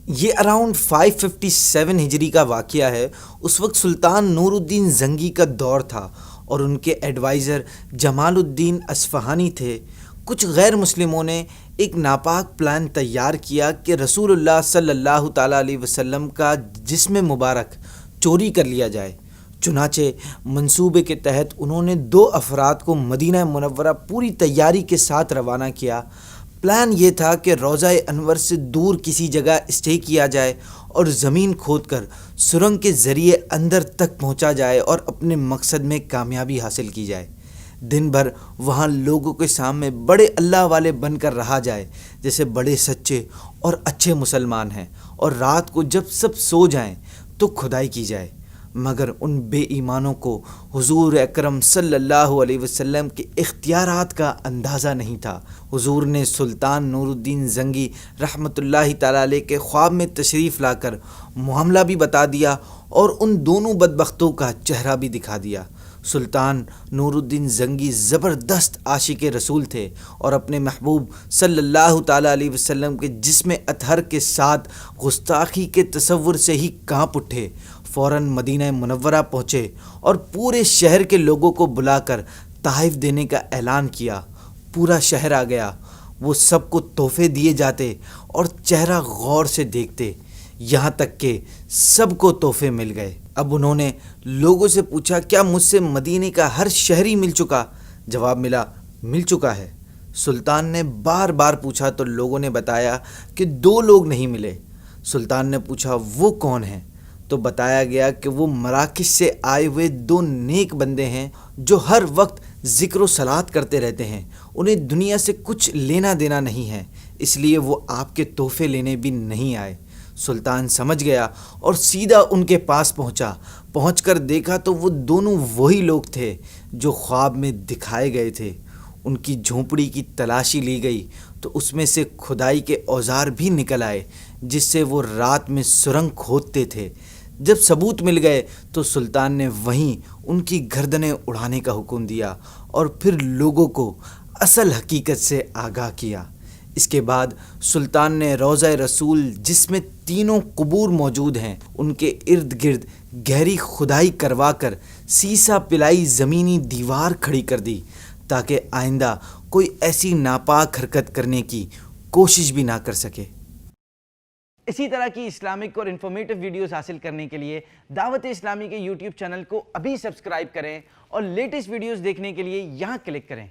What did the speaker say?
یہ اراؤنڈ 557 ہجری کا واقعہ ہے۔ اس وقت سلطان نور الدین زنگی کا دور تھا اور ان کے ایڈوائزر جمال الدین اصفہانی تھے۔ کچھ غیر مسلموں نے ایک ناپاک پلان تیار کیا کہ رسول اللہ صلی اللہ تعالیٰ علیہ وسلم کا جسم مبارک چوری کر لیا جائے۔ چنانچہ منصوبے کے تحت انہوں نے 2 افراد کو مدینہ منورہ پوری تیاری کے ساتھ روانہ کیا۔ پلان یہ تھا کہ روضہ انور سے دور کسی جگہ اسٹے کیا جائے اور زمین کھود کر سرنگ کے ذریعے اندر تک پہنچا جائے اور اپنے مقصد میں کامیابی حاصل کی جائے۔ دن بھر وہاں لوگوں کے سامنے بڑے اللہ والے بن کر رہا جائے جیسے بڑے سچے اور اچھے مسلمان ہیں، اور رات کو جب سب سو جائیں تو کھدائی کی جائے۔ مگر ان بے ایمانوں کو حضور اکرم صلی اللہ علیہ وسلم کے اختیارات کا اندازہ نہیں تھا۔ حضور نے سلطان نور الدین زنگی رحمۃ اللہ تعالیٰ علیہ کے خواب میں تشریف لا کر معاملہ بھی بتا دیا اور ان دونوں بدبختوں کا چہرہ بھی دکھا دیا۔ سلطان نور الدین زنگی زبردست عاشق رسول تھے اور اپنے محبوب صلی اللہ تعالیٰ علیہ وسلم کے جسم اطہر کے ساتھ گستاخی کے تصور سے ہی کانپ اٹھے۔ فوراً مدینہ منورہ پہنچے اور پورے شہر کے لوگوں کو بلا کر تحائف دینے کا اعلان کیا۔ پورا شہر آ گیا، وہ سب کو تحفے دیے جاتے اور چہرہ غور سے دیکھتے، یہاں تک کہ سب کو تحفے مل گئے۔ اب انہوں نے لوگوں سے پوچھا، کیا مجھ سے مدینے کا ہر شہری مل چکا؟ جواب ملا، مل چکا ہے۔ سلطان نے بار بار پوچھا تو لوگوں نے بتایا کہ 2 لوگ نہیں ملے۔ سلطان نے پوچھا، وہ کون ہیں؟ تو بتایا گیا کہ وہ مراکش سے آئے ہوئے 2 نیک بندے ہیں جو ہر وقت ذکر و صلات کرتے رہتے ہیں۔ انہیں دنیا سے کچھ لینا دینا نہیں ہے، اس لیے وہ آپ کے تحفے لینے بھی نہیں آئے۔ سلطان سمجھ گیا اور سیدھا ان کے پاس پہنچ کر دیکھا تو وہ دونوں وہی لوگ تھے جو خواب میں دکھائے گئے تھے۔ ان کی جھونپڑی کی تلاشی لی گئی تو اس میں سے کھدائی کے اوزار بھی نکل آئے جس سے وہ رات میں سرنگ کھودتے تھے۔ جب ثبوت مل گئے تو سلطان نے وہیں ان کی گردنیں اڑانے کا حکم دیا اور پھر لوگوں کو اصل حقیقت سے آگاہ کیا۔ اس کے بعد سلطان نے روضہ رسول جس میں 3 قبور موجود ہیں ان کے ارد گرد گہری کھدائی کروا کر سیسا پلائی زمینی دیوار کھڑی کر دی تاکہ آئندہ کوئی ایسی ناپاک حرکت کرنے کی کوشش بھی نہ کر سکے۔ اسی طرح کی اسلامک اور انفارمیٹو ویڈیوز حاصل کرنے کے لیے دعوت اسلامی کے یوٹیوب چینل کو ابھی سبسکرائب کریں اور لیٹسٹ ویڈیوز دیکھنے کے لیے یہاں کلک کریں۔